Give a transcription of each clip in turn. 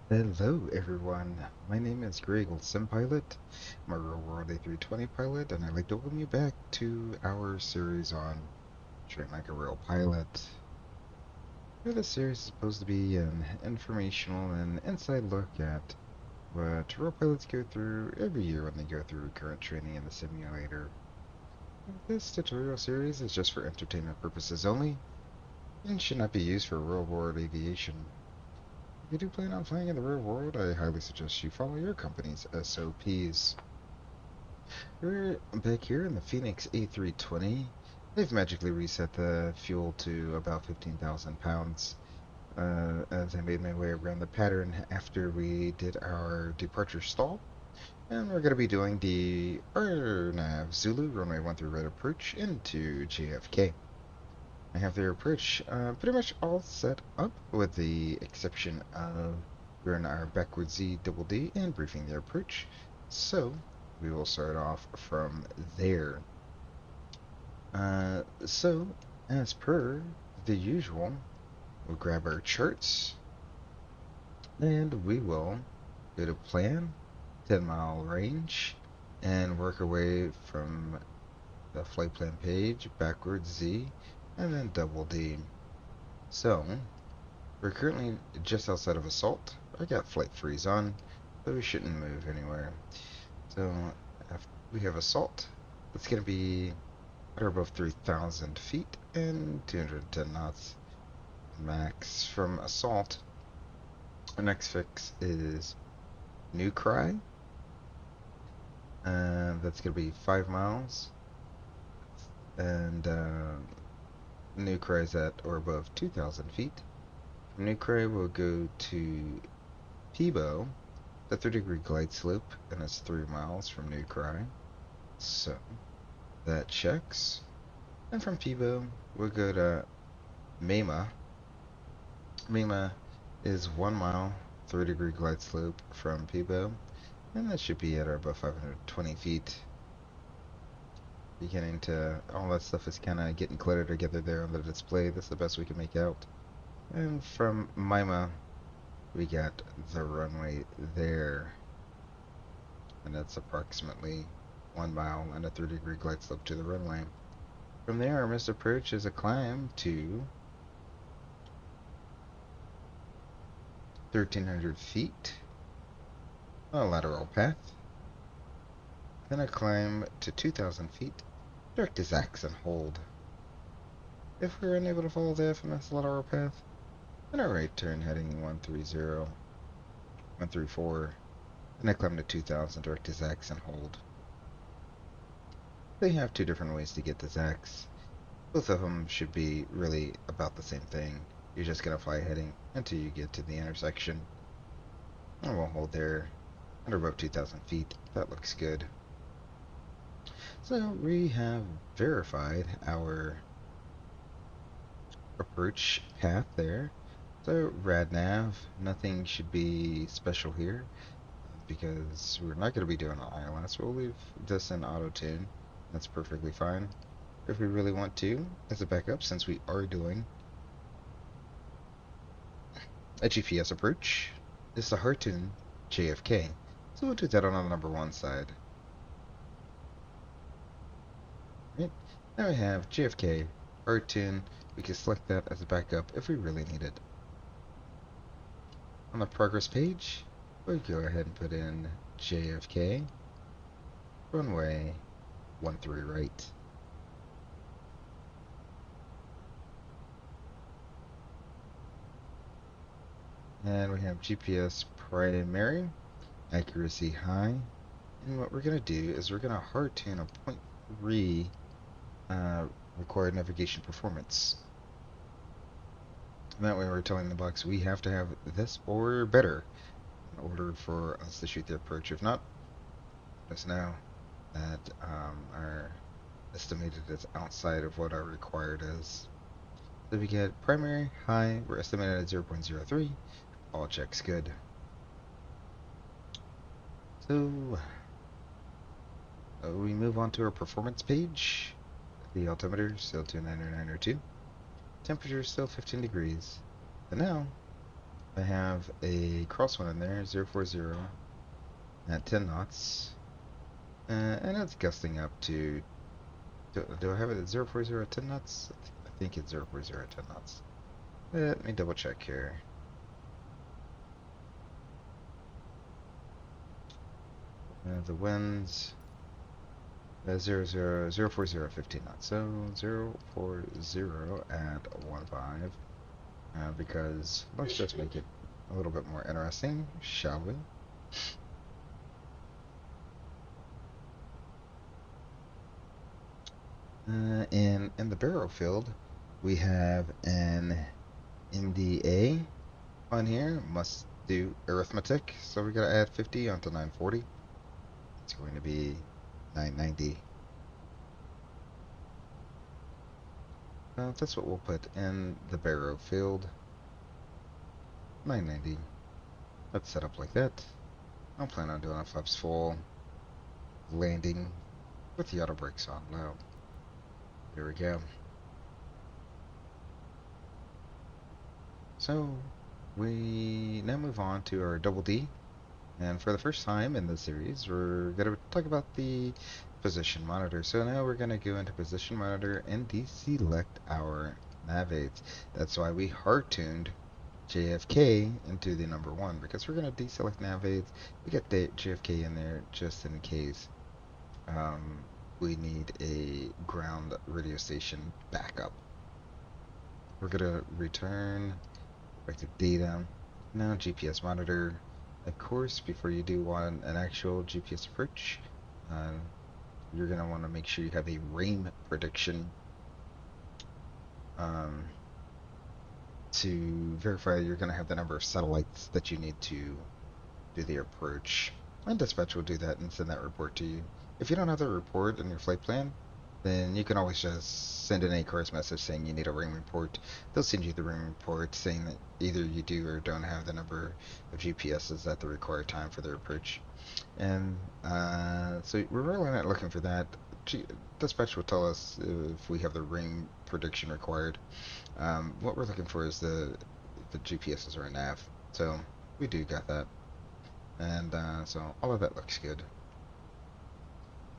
Hello everyone, my name is Greg Pilot. I'm a real world A320 pilot, and I'd like to welcome you back to our series on train like a real pilot. This series is supposed to be an informational and inside look at what real pilots go through every year when they go through current training in the simulator. This tutorial series is just for entertainment purposes only and should not be used for real world aviation. If you do plan on flying in the real world, I highly suggest you follow your company's SOPs. We're back here in the Fenix A320. They've magically reset the fuel to about 15,000 pounds as I made my way around the pattern after we did our departure stall. And we're going to be doing the RNAV Zulu runway 13 right approach into JFK. I have their approach pretty much all set up, with the exception of we're in our backward Z double D and briefing the approach. So we will start off from there. So as per the usual, we'll grab our charts and we will go to plan, 10-mile range, and work our way from the flight plan page, backwards Z, and then double D. So we're currently just outside of Assault. I got flight freeze on, so we shouldn't move anywhere. So we have Assault. That's going to be at or above 3,000 feet and 210 knots max from Assault. Our next fix is New Cry. That's going to be 5 miles. And New Cry is at or above 2,000 feet. From New Cry, we'll go to Peebo, the 30-degree glide slope, and it's 3 miles from New Cry. So that checks. And from Peebo, we'll go to Mema. Mema is 1 mile, 3-degree glide slope from Peebo, and that should be at or above 520 feet. Beginning to, all that stuff is kind of getting cluttered together there on the display. That's the best we can make out. And from Mima, we got the runway there. And that's approximately 1 mile and a 30-degree glide slope to the runway. From there, our missed approach is a climb to 1,300 feet, a lateral path, then a climb to 2,000 feet, direct to Zax and hold. If we're unable to follow the FMS lateral path, then our right turn heading 130, 134, then a climb to 2,000, direct to Zax and hold. They have two different ways to get to Zax. Both of them should be really about the same thing. You're just going to fly heading until you get to the intersection. And we'll hold there under above 2,000 feet. That looks good. So we have verified our approach path there. So RadNav, nothing should be special here because we're not going to be doing an ILS. We'll leave this in auto tune. That's perfectly fine. If we really want to, as a backup, since we are doing a GPS approach, is the Hartoon JFK. So we'll do that on the number 1 side. Right. Now we have JFK, Hartoon. We can select that as a backup if we really need it. On the progress page, we'll go ahead and put in JFK, runway 13 right. And we have GPS primary, accuracy high. And what we're going to do is we're going to hard tune a 0.3 required navigation performance. And that way we're telling the box we have to have this or better in order for us to shoot the approach. If not, let us know that our estimated is outside of what our required is. So we get primary, high, we're estimated at 0.03. All checks good. So we move on to our performance page. The altimeter still 29902. Temperature still 15 degrees. And now I have a crosswind in there, 040 at 10 knots. And it's gusting up to, do I have it at 040 at 10 knots? I think it's 040 at 10 knots. Let me double check here. The winds, 040 15 knots. So 040 at 15. Because let's just make it a little bit more interesting, shall we? In the barrel field, we have an MDA on here, must do arithmetic, so we gotta add 50 onto 940. It's going to be 990. That's what we'll put in the barrel field, 990. Let's set up like that. I'll plan on doing a flaps full landing with the auto brakes on low. Here we go. So we now move on to our double D, and for the first time in this series we're going to talk about the position monitor. So now we're going to go into position monitor and deselect our nav aids. That's why we hard tuned JFK into the number 1, because we're going to deselect nav aids. We get the JFK in there just in case we need a ground radio station backup. We're going to return back to data. Now GPS monitor. Of course, before you do want an actual GPS approach, you're going to want to make sure you have a rain prediction to verify you're going to have the number of satellites that you need to do the approach. And dispatch will do that and send that report to you. If you don't have the report in your flight plan, then you can always just send an ACARS message saying you need a rain report. They'll send you the rain report saying that either you do or don't have the number of GPSs at the required time for their approach. And so we're really not looking for that. Dispatch will tell us if we have the rain prediction required. What we're looking for is the GPSs or a nav. So we do got that. And so all of that looks good.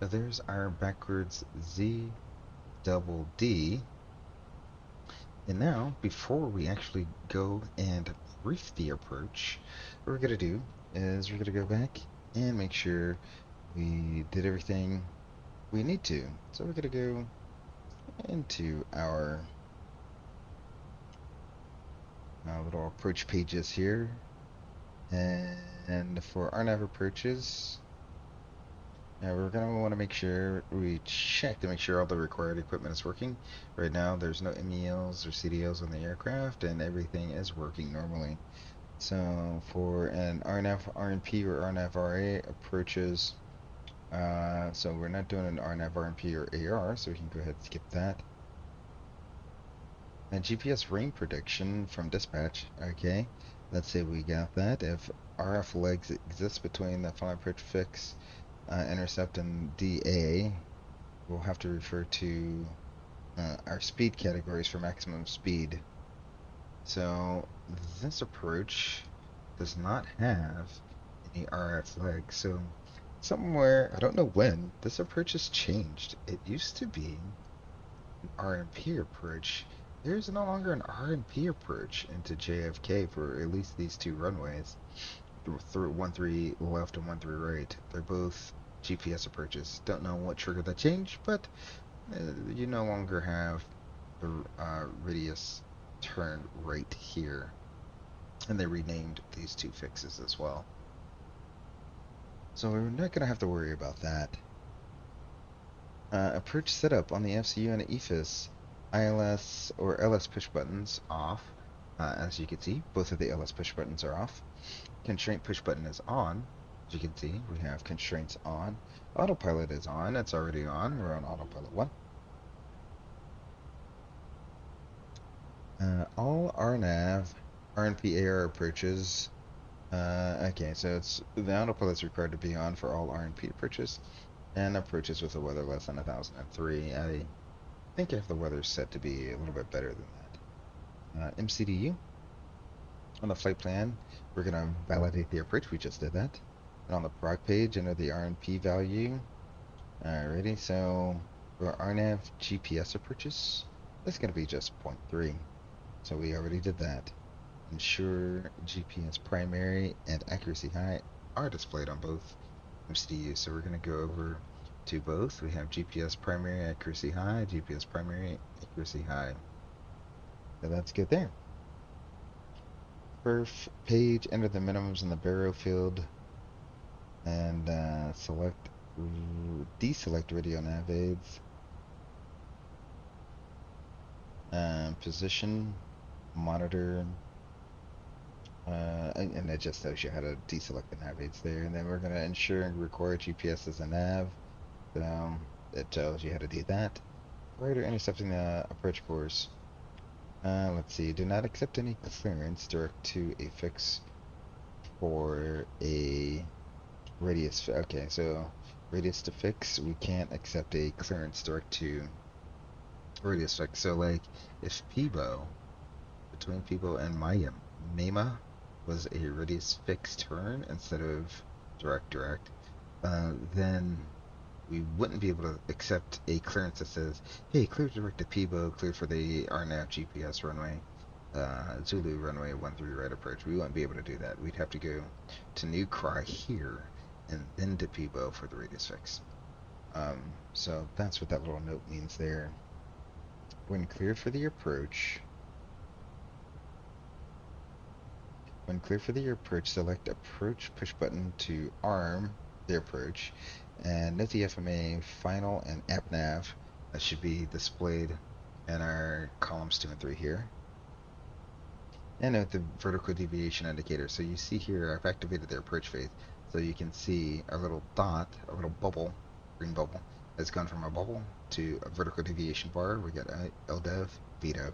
So there's our backwards Z double D. And now, before we actually go and brief the approach, what we're going to do is we're going to go back and make sure we did everything we need to. So we're going to go into our little approach pages here. And for RNAV approaches, now we're going to want to make sure we check to make sure all the required equipment is working. Right now there's no MELs or CDLs on the aircraft and everything is working normally. So for an RNAV RNP or RNAV RA approaches, so we're not doing an RNAV RNP or AR, so we can go ahead and skip that. And GPS rain prediction from dispatch, okay, let's say we got that. If RF legs exist between the final approach fix intercept and DA, we'll have to refer to our speed categories for maximum speed. So this approach does not have any RF legs. So somewhere, I don't know when, this approach has changed. It used to be an RNP approach. There's no longer an RNP approach into JFK for at least these two runways. Through 1-3 left and 1-3 right. They're both GPS approaches. Don't know what triggered that change, but you no longer have the radius turn right here. And they renamed these two fixes as well. So we're not going to have to worry about that. Approach setup on the FCU and EFIS. ILS or LS push buttons off. As you can see, both of the LS push buttons are off. Constraint push button is on. As you can see, we have constraints on. Autopilot is on. It's already on. We're on autopilot 1. All RNAV, RNP-AR approaches. Okay, so it's the autopilot's required to be on for all RNP approaches and approaches with a weather less than 1003. I think I have the weather set to be a little bit better than that. MCDU. On the flight plan, we're going to validate the approach. We just did that. And on the prog page, enter the RNP value. Alrighty, so for RNAV GPS approaches, that's going to be just 0.3. So we already did that. Ensure GPS primary and accuracy high are displayed on both MCDUs. So we're going to go over to both. We have GPS primary accuracy high, GPS primary accuracy high. So that's good there. Perf page, enter the minimums in the baro field and deselect radio nav aids. Position, monitor, and it just tells you how to deselect the nav aids there. And then we're going to ensure and record GPS as a nav. It tells you how to do that. Prior to intercepting the approach course, let's see, do not accept any clearance direct to a fix for a radius. Okay, so radius to fix, we can't accept a clearance direct to radius fix. So like if Peebo, between Peebo and Mema was a radius fix turn instead of direct, then we wouldn't be able to accept a clearance that says, hey, cleared direct to Peebo, cleared for the RNAV GPS runway, Zulu runway 13 right approach. We wouldn't be able to do that. We'd have to go to New Cry here and then to Peebo for the radius fix. So that's what that little note means there. When cleared for the approach, select approach push button to arm the approach, and note the FMA final and AppNav that should be displayed in our columns 2 and 3 here. And note the vertical deviation indicator. So you see here I've activated the approach phase, so you can see our little dot, our little bubble, green bubble, has gone from a bubble to a vertical deviation bar. We got LDEV, VDEV.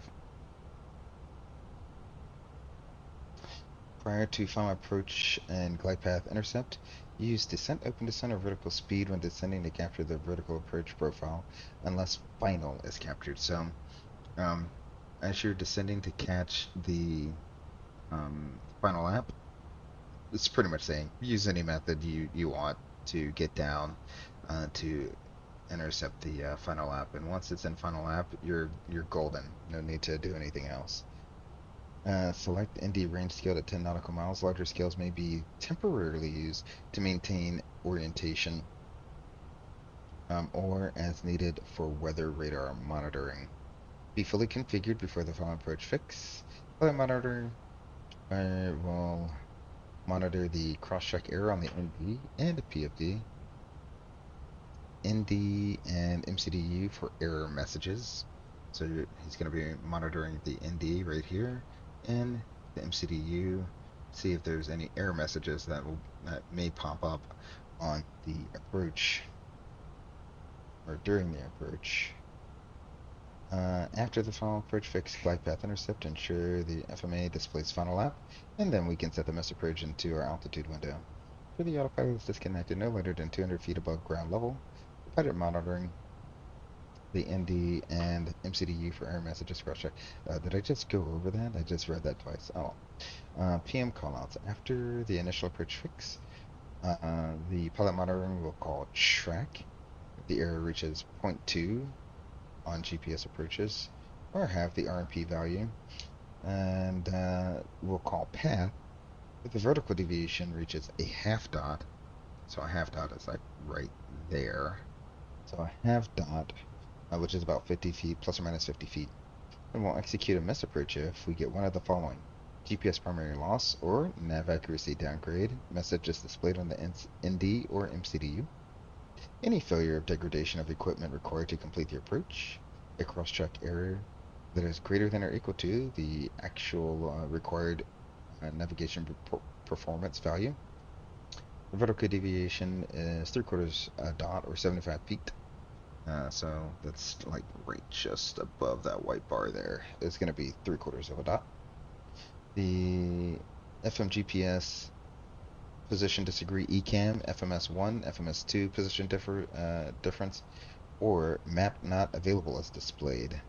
Prior to final approach and glide path intercept, use descent, open descent, or vertical speed when descending to capture the vertical approach profile, unless final is captured. So, as you're descending to catch the final app, it's pretty much saying use any method you want to get down to intercept the final app. And once it's in final app, you're golden. No need to do anything else. Select ND range scale to 10 nautical miles. Larger scales may be temporarily used to maintain orientation or as needed for weather radar monitoring. Be fully configured before the final approach fix. Pilot monitor will monitor the cross-check error on the ND and PFD, ND and MCDU for error messages. So he's going to be monitoring the ND right here and the MCDU, see if there's any error messages that may pop up on the approach or during the approach. After the final approach fix, glide path intercept, ensure the FMA displays final app, and then we can set the mess approach into our altitude window. For the autopilot is disconnected no later than 200 feet above ground level. The pilot monitoring the ND and MCDU for error messages cross-check. Did I just go over that? I just read that twice. Oh. PM callouts. After the initial approach fix, the pilot monitoring will call track if the error reaches 0.2 on GPS approaches or have the RMP value, and we'll call path if the vertical deviation reaches a half dot. So a half dot is like right there. So a half dot, which is about 50 feet, plus or minus 50 feet. And we'll execute a miss approach if we get one of the following: GPS primary loss or nav accuracy downgrade. Message is displayed on the ND or MCDU. Any failure of degradation of equipment required to complete the approach. A cross-check error that is greater than or equal to the actual required navigation performance value. The vertical deviation is 3/4 dot or 75 feet. So that's like right just above that white bar there. It's going to be 3/4 of a dot. The FMGPS position disagree ECAM, FMS1, FMS2 position difference, or map not available as displayed.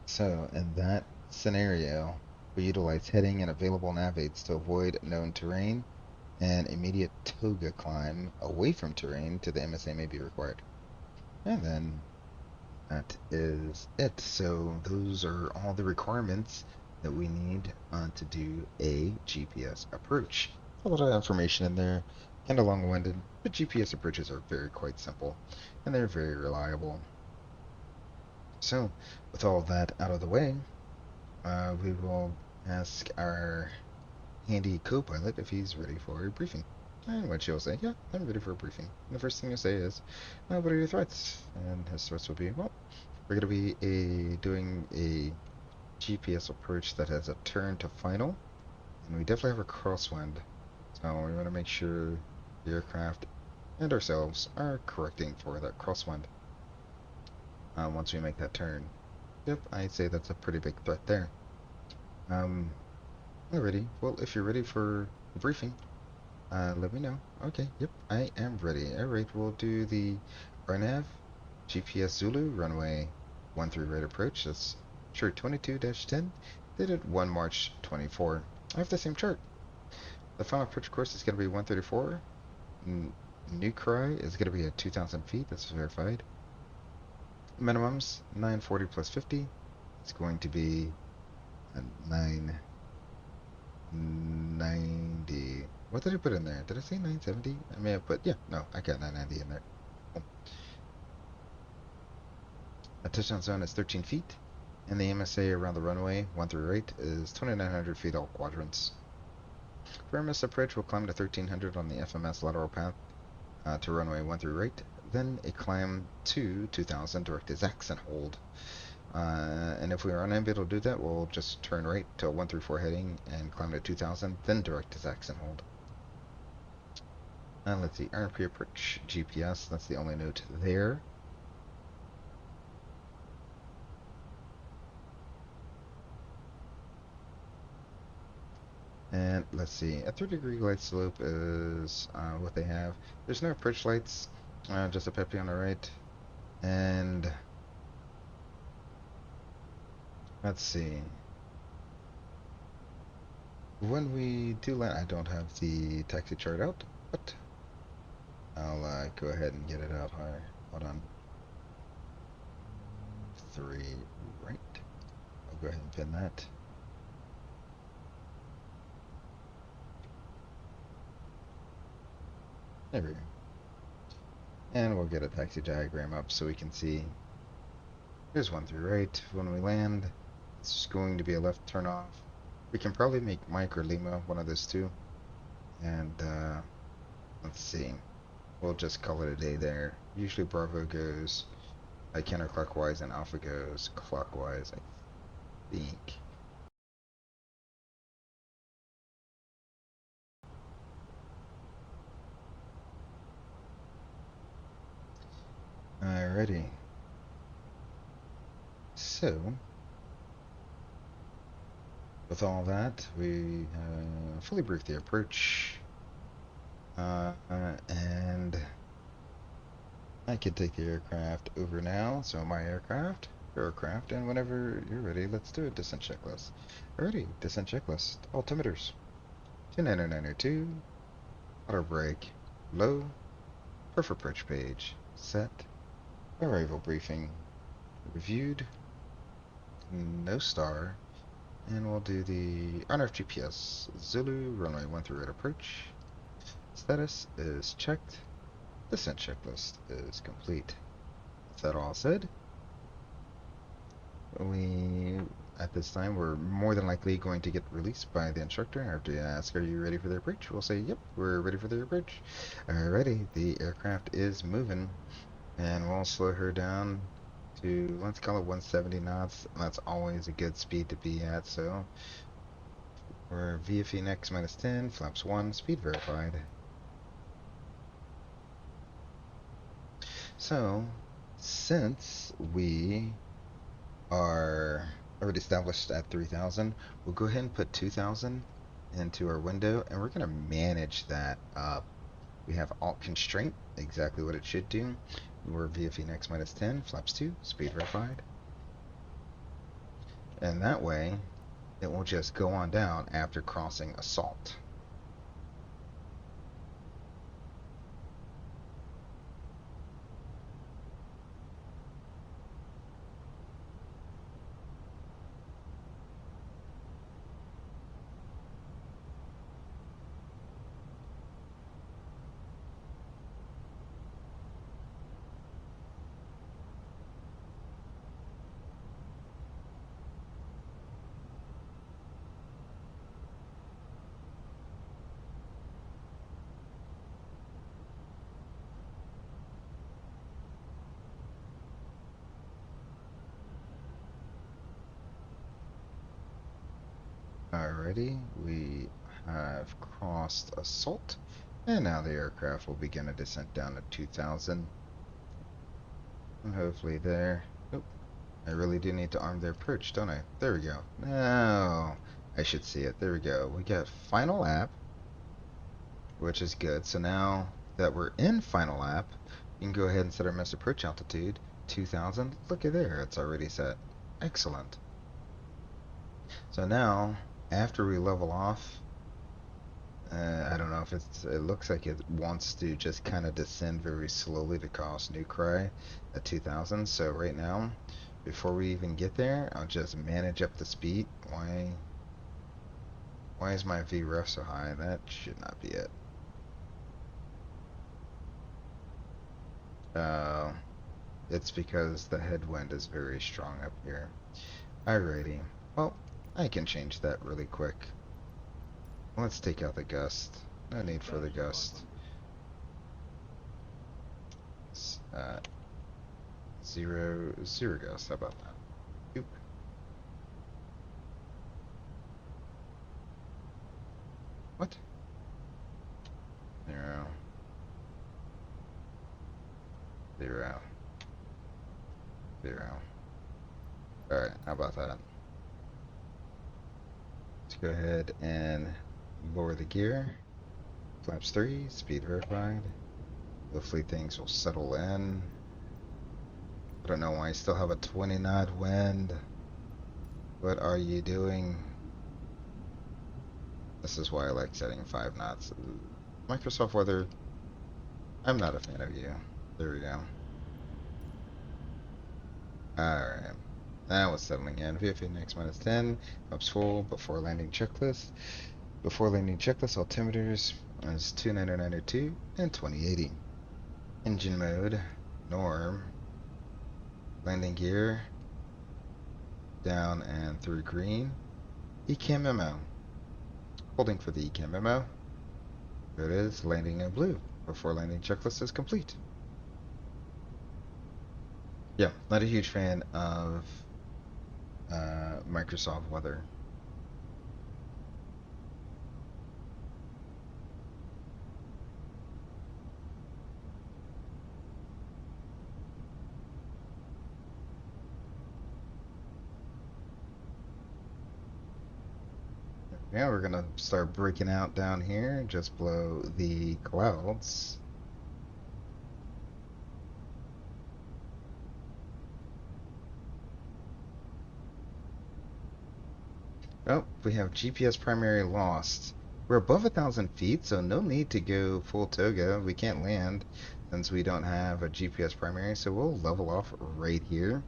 So in that scenario, We utilize heading and available nav aids to avoid known terrain, and immediate toga climb away from terrain to the MSA may be required. And then that is it. So those are all the requirements that we need to do a GPS approach. A lot of information in there, kind of long-winded, but GPS approaches are very quite simple, and they're very reliable. So with all of that out of the way, we will ask our handy co-pilot if he's ready for a briefing. And what she'll say, yeah, I'm ready for a briefing. And the first thing you'll say is, what are your threats? And his threats will be, well, we're going to be doing a GPS approach that has a turn to final, and we definitely have a crosswind. So we want to make sure the aircraft and ourselves are correcting for that crosswind once we make that turn. Yep, I'd say that's a pretty big threat there. Alrighty. Well, if you're ready for the briefing, let me know. Okay, yep, I am ready. Alright, we'll do the RNAV GPS Zulu runway 13 right approach. That's chart 22-10, dated 1 March 24. I have the same chart. The final approach course is going to be 134. New cry is going to be at 2,000 feet. That's verified. Minimums 940 plus 50. It's going to be 990. What did I put in there? Did I say 970? I may have put, yeah, no, I got 990 in there. The touchdown zone is 13 feet, and the MSA around the runway 13 right is 2,900 feet all quadrants. For MS approach, we'll climb to 1,300 on the FMS lateral path to runway 13 right, then a climb to 2,000 direct to Zaxxon hold. And if we are unable to do that, we'll just turn right to 134 heading and climb to 2,000, then direct to Zaxxon hold. Let's see, RNAV approach GPS, that's the only note there. And let's see, a 30-degree glide slope is what they have. There's no approach lights, just a peppy on the right. And let's see. When we do land, I don't have the taxi chart out, but I'll go ahead and get it out. Hold on. 3 right. I'll go ahead and pin that. There we go. And we'll get a taxi diagram up so we can see. Here's 13 right. When we land, it's going to be a left turn off. We can probably make Mike or Lima, one of those two. And let's see. We'll just call it a day there. Usually Bravo goes counterclockwise and Alpha goes clockwise, I think. Alrighty. So, with all that, we fully briefed the approach. And I can take the aircraft over now. So my aircraft, and whenever you're ready, let's do a descent checklist. Alrighty, descent checklist. Altimeters. 29902. Auto brake. Low. Perf approach page. Set. Arrival briefing. Reviewed. No star. And we'll do the RNAV GPS Zulu runway 13 right approach. Status is checked. Descent checklist is complete. With that all said, we at this time we're more than likely going to get released by the instructor. And after you ask, "Are you ready for the approach?" We'll say, "Yep, we're ready for the approach." Alrighty, the aircraft is moving, and we'll slow her down to, let's call it 170 knots. That's always a good speed to be at. So we're via Fenix -10, flaps 1, speed verified. So since we are already established at 3,000, we'll go ahead and put 2,000 into our window, and we're going to manage that up. We have alt constraint, exactly what it should do. We're via Fenix -10, flaps 2, speed verified. And that way, It will just go on down after crossing a salt. Alrighty, we have crossed a salt, and now the aircraft will begin a descent down to 2000. And hopefully there. Oh, I really do need to arm their approach, don't I? There we go. No, I should see it. There we go. We got final lap, which is good. So now that we're in final lap, you can go ahead and set our mass approach altitude 2000. Look at there, it's already set. Excellent. So now, after we level off, I don't know if it looks like it wants to just kind of descend very slowly to cross New Cry at 2000. So right now, before we even get there, I'll just manage up the speed. Why is my VREF so high? That should not be it. Uh, it's because the headwind is very strong up here. Alrighty. Well, I can change that really quick. Let's take out the gust. No need for the gust. Uh, zero gust. How about that? Oop. What? Zero. Zero. Zero. Alright, how about that? Let's go ahead and lower the gear. Flaps 3, speed verified. Hopefully things will settle in. I don't know why I still have a 20 knot wind. What are you doing? This is why I like setting 5 knots. Microsoft Weather, I'm not a fan of you. There we go. Alright. Now it's settling in. Fenix minus 10. Ups full. Before landing checklist. Before landing checklist, altimeters is 2992 and 2080. Engine mode. Norm. Landing gear. Down and through green. ECAM memo. Holding for the ECAM memo. There it is. Landing in blue. Before landing checklist is complete. Yeah, not a huge fan of Microsoft Weather. Yeah, we're gonna start breaking out down here just below the clouds. Oh, we have GPS primary lost. We're above 1,000 feet, so no need to go full toga. We can't land since we don't have a GPS primary, so we'll level off right here.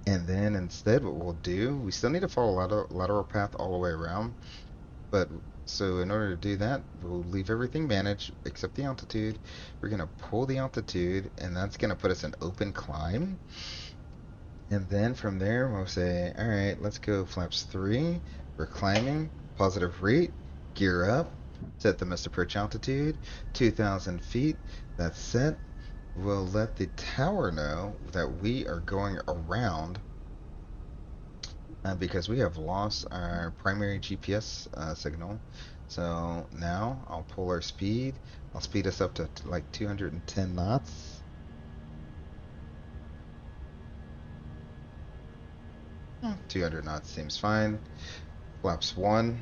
And then instead what we'll do, we still need to follow lateral path all the way around. But so in order to do that, we'll leave everything managed except the altitude. We're going to pull the altitude, and that's going to put us in open climb. And then from there, we'll say, all right, let's go flaps 3. We're climbing, positive rate, gear up, set the missed approach altitude, 2,000 feet. That's set. We'll let the tower know that we are going around because we have lost our primary GPS signal. So now I'll pull our speed. I'll speed us up to like 210 knots. 200 knots seems fine. Flaps 1.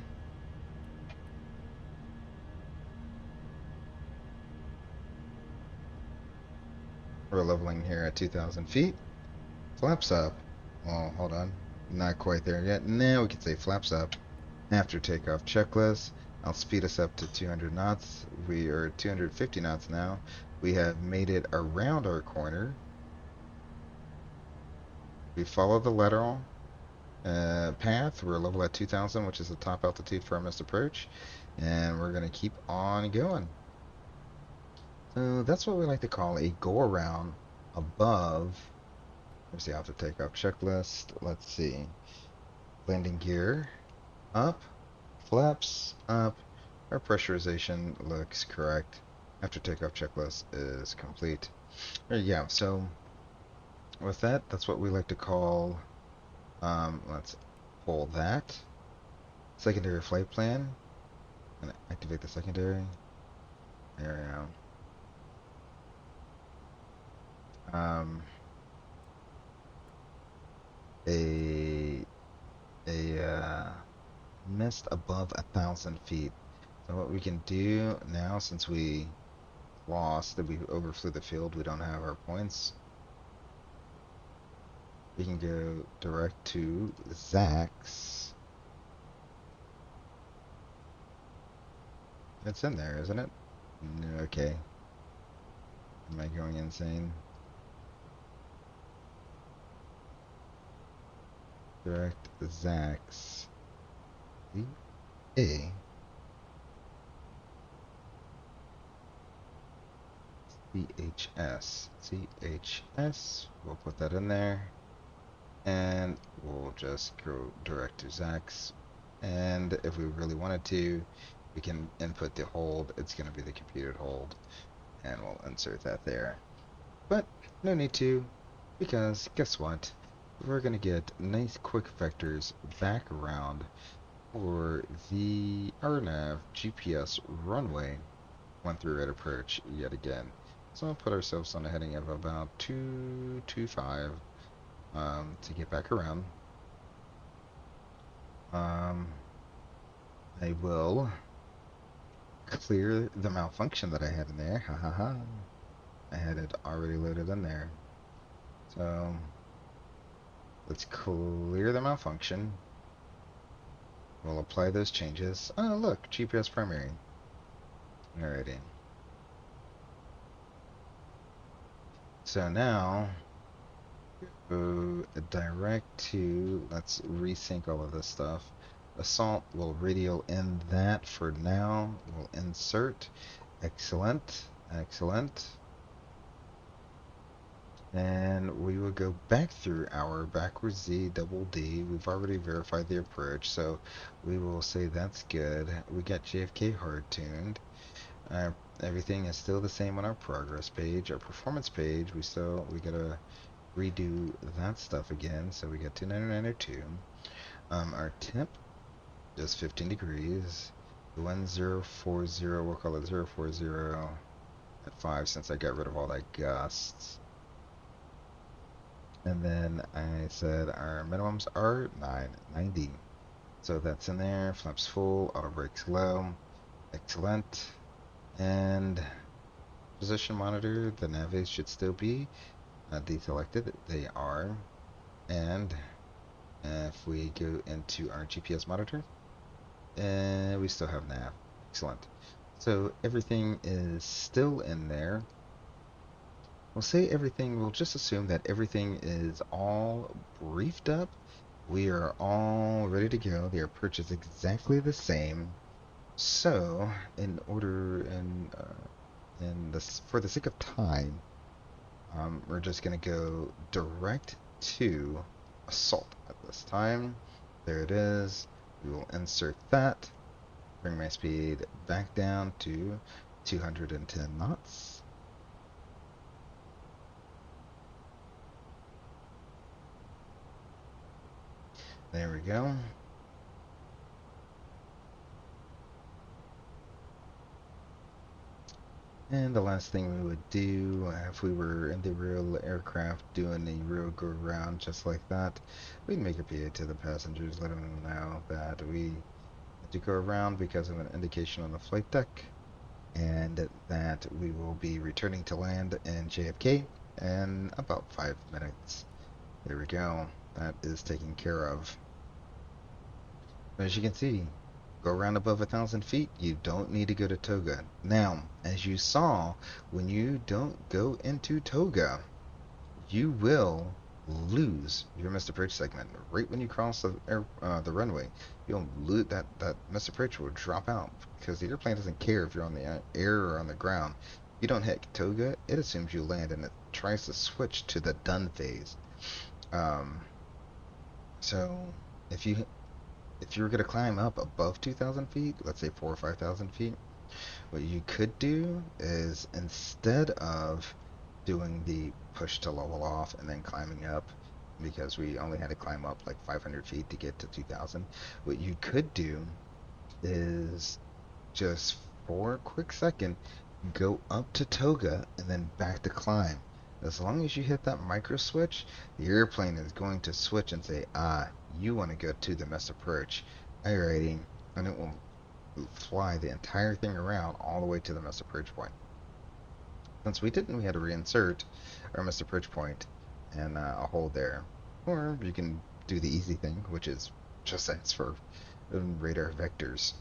We're leveling here at 2,000 feet. Flaps up. Oh, hold on. Not quite there yet. Now we can say flaps up. After takeoff checklist, I'll speed us up to 200 knots. We are 250 knots now. We have made it around our corner. We follow the lateral path. We're level at 2000, which is the top altitude for our missed approach. And we're going to keep on going. So that's what we like to call a go around above. Here's the after takeoff checklist. Let's see. Landing gear up, flaps up. Our pressurization looks correct. After takeoff checklist is complete. Yeah, so with that, that's what we like to call, let's pull that. Secondary flight plan. I'm gonna activate the secondary. There we go. A missed above 1,000 feet. So what we can do now, since we lost, that we overflew the field, we don't have our points. We can go direct to Zax. It's in there, isn't it? No, okay. Am I going insane? Direct Zax. A. CHS. CHS. We'll put that in there. And we'll just go direct to Zax. And if we really wanted to, we can input the hold. It's going to be the computed hold. And we'll insert that there. But no need to, because guess what? We're going to get nice quick vectors back around for the RNAV GPS runway 13 at approach yet again. So we'll put ourselves on a heading of about 225 to get back around. I will clear the malfunction that I had in there. Ha ha ha. I had it already loaded in there. So let's clear the malfunction. We'll apply those changes. Oh, look, GPS primary. Alrighty. So now, go direct to, let's resync all of this stuff. Assault will radial in that for now. We'll insert. Excellent. Excellent. And we will go back through our backwards Z double D. We've already verified the approach, so we will say that's good. We got JFK hard tuned. Everything is still the same on our progress page. Our performance page, we gotta redo that stuff again. So we got 29902. Our temp is 15 degrees. The 1040, we'll call it 040 at 5 since I got rid of all that gusts. And then I said our minimums are 990. So that's in there. Flaps full, auto brakes low. Excellent. And position monitor, the navies should still be deselected. They are. And if we go into our GPS monitor, we still have nav. Excellent. So everything is still in there. We'll just assume that everything is all briefed up. We are all ready to go. The approach is exactly the same. So, for the sake of time, we're just going to go direct to assault at this time. There it is. We will insert that. Bring my speed back down to 210 knots. There we go. And the last thing we would do if we were in the real aircraft doing a real go around just like that, we'd make a PA to the passengers, let them know that we had to go around because of an indication on the flight deck, and that we will be returning to land in JFK in about 5 minutes. There we go. That is taken care of. As you can see, go around above 1,000 feet, you don't need to go to toga. Now, as you saw, when you don't go into toga, you will lose your missed approach segment right when you cross the runway. You'll lose that missed approach will drop out because the airplane doesn't care if you're on the air or on the ground. If you don't hit toga, it assumes you land and it tries to switch to the done phase. Um, so if you if you're gonna climb up above 2,000 feet, let's say 4 or 5,000 feet, what you could do is instead of doing the push to level off and then climbing up, because we only had to climb up like 500 feet to get to 2,000, what you could do is just for a quick second go up to toga and then back to climb. As long as you hit that micro switch, the airplane is going to switch and say, you want to go to the missed approach. Alrighty. And it will fly the entire thing around all the way to the missed approach point. Since we didn't, we had to reinsert our missed approach point and hold there. Or you can do the easy thing, which is just transfer radar vectors.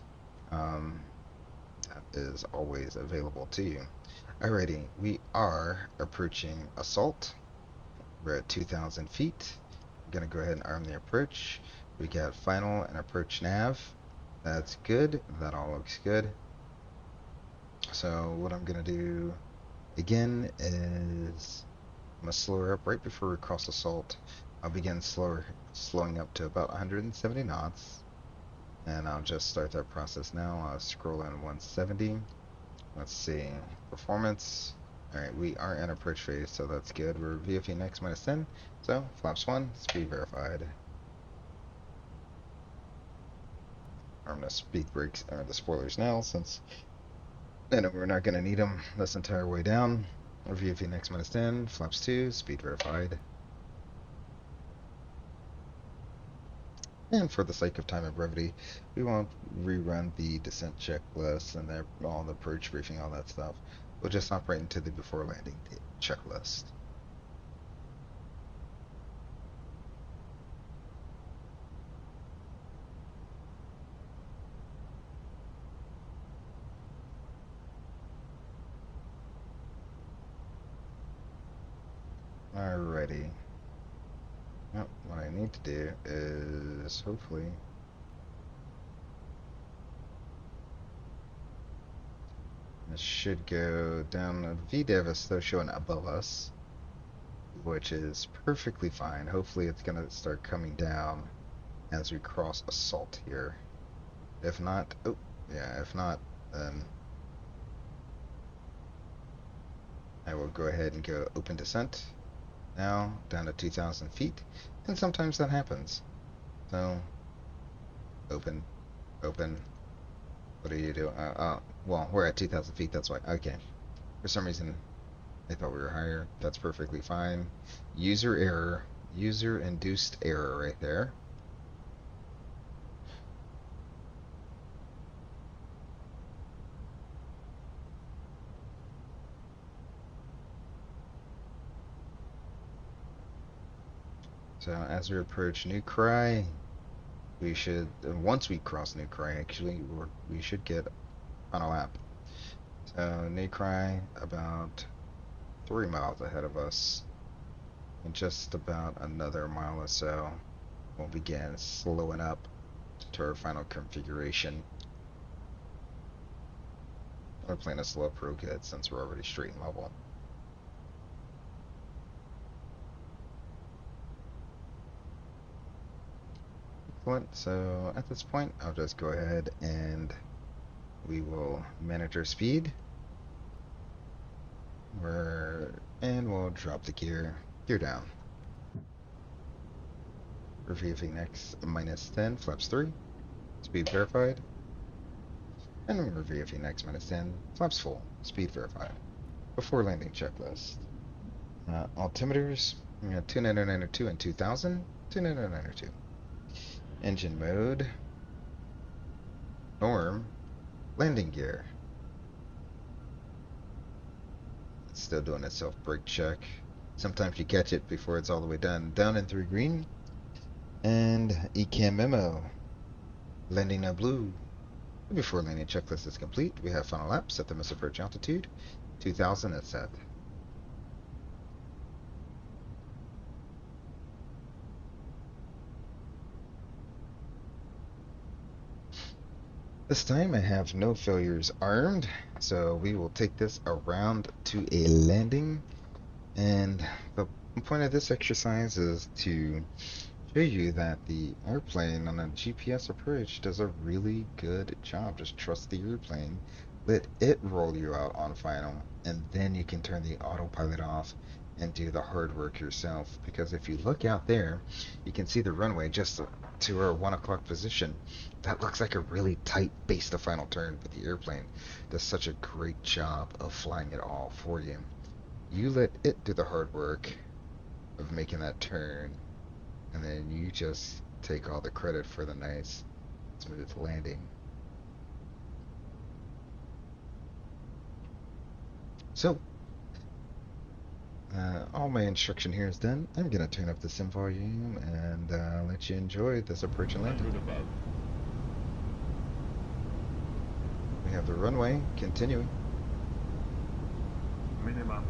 Um, that is always available to you. Alrighty, we are approaching assault. We're at 2,000 feet. I'm gonna go ahead and arm the approach. We got final and approach nav. That's good. That all looks good. So what I'm gonna do again is I'm gonna slow her up right before we cross assault. I'll begin slowing up to about 170 knots, and I'll just start that process now. I'll scroll in 170. Let's see, performance. All right, we are in approach phase, so that's good. We're VFE next -10, so flaps 1, speed verified. I'm gonna speed brakes or the spoilers now, since I know we're not gonna need them this entire way down. We're VFE next -10, flaps 2, speed verified. And for the sake of time and brevity, we won't rerun the descent checklist and all the approach briefing, all that stuff. We'll just hop right into the before landing checklist. Alrighty. Well, what I need to do is hopefully this should go down. VDEV is still showing above us, which is perfectly fine. Hopefully it's gonna start coming down as we cross assault here. If not, oh yeah, if not, then I will go ahead and go open descent. Now down to 2,000 feet, and sometimes that happens. So open, open. What are you doing? Well, we're at 2,000 feet. That's why. Okay. For some reason, I thought we were higher. That's perfectly fine. User error, user-induced error right there. So as we approach New Cry, we should, once we cross New Cry, actually, we should get on a lap. So New Cry about 3 miles ahead of us, and just about another mile or so, we'll begin slowing up to our final configuration. We're playing a slow pro good since we're already straight and level. Excellent. So at this point, I'll just go ahead and we will manage our speed. And we'll drop the gear down. We're VFing next -10, flaps 3, speed verified. And we're VFing next -10, flaps full, speed verified. Before landing checklist. Altimeters, 29902 and 2000, 29902. Engine mode, norm, landing gear. It's still doing its self-brake check. Sometimes you catch it before it's all the way done. Down and through green. And ECAM memo. Landing no blue. Before landing checklist is complete, we have final lap, set the missile approach altitude, 2000 is set. This time I have no failures armed, so we will take this around to a landing. And the point of this exercise is to show you that the airplane on a GPS approach does a really good job. Just trust the airplane, let it roll you out on final, and then you can turn the autopilot off and do the hard work yourself. Because if you look out there, you can see the runway just to our 1 o'clock position. That looks like a really tight base to final turn, but the airplane does such a great job of flying it all for you. You let it do the hard work of making that turn, and then you just take all the credit for the nice, smooth landing. So, all my instruction here is done. I'm going to turn up the sim volume and let you enjoy this approach and landing. We have the runway continuing. Minimum.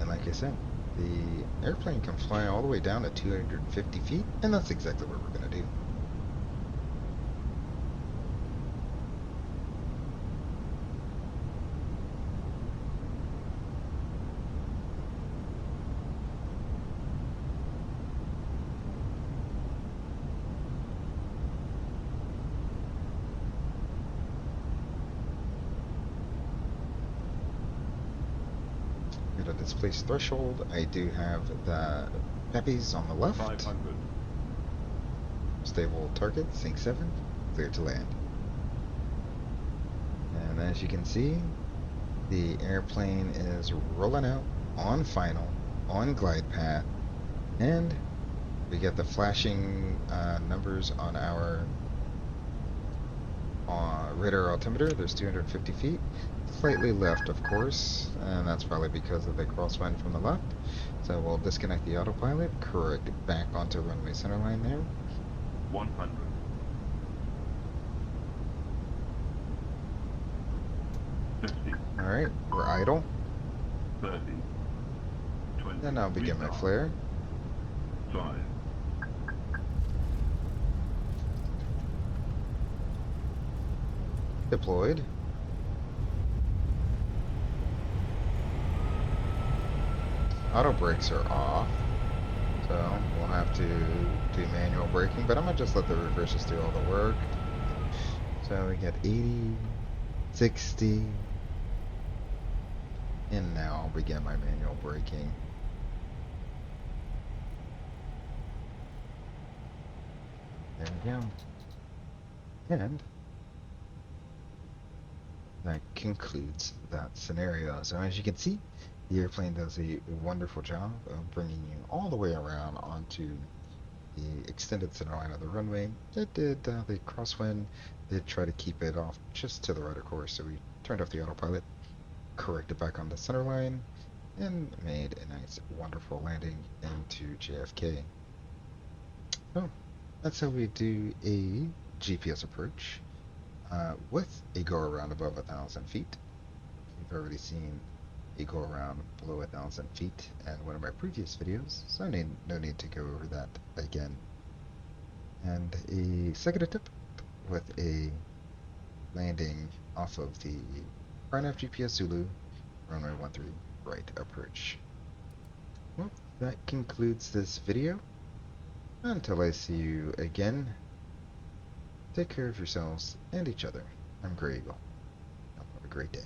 And like I said, the airplane can fly all the way down to 250 feet, and that's exactly what we're going to do. At this place threshold, I do have the peppies on the left. 500. Stable target, sync 7, clear to land. And as you can see, the airplane is rolling out on final, on glide path, and we get the flashing numbers on our radar altimeter. There's 250 feet. Slightly left, of course, and that's probably because of the crosswind from the left. So we'll disconnect the autopilot, correct it back onto runway centerline there. 100. Alright, we're idle. 30. 20. Then I'll begin my flare. 5. Deployed. Auto brakes are off, so we'll have to do manual braking, but I'm gonna just let the reverses do all the work. So we get 80, 60, and now I'll begin my manual braking. There we go. And that concludes that scenario. So as you can see, the airplane does a wonderful job of bringing you all the way around onto the extended center line of the runway. It did the crosswind, did try to keep it off just to the right of course, so we turned off the autopilot, corrected back on the center line, and made a nice, wonderful landing into JFK. So that's how we do a GPS approach with a go around above 1,000 feet. You've already seen a go around below 1,000 feet in one of my previous videos, so no need to go over that again. And a second attempt with a landing off of the RNAV GPS Zulu runway 13 right approach. Well, that concludes this video. Until I see you again, take care of yourselves and each other. I'm Grey Eagle. Have a great day.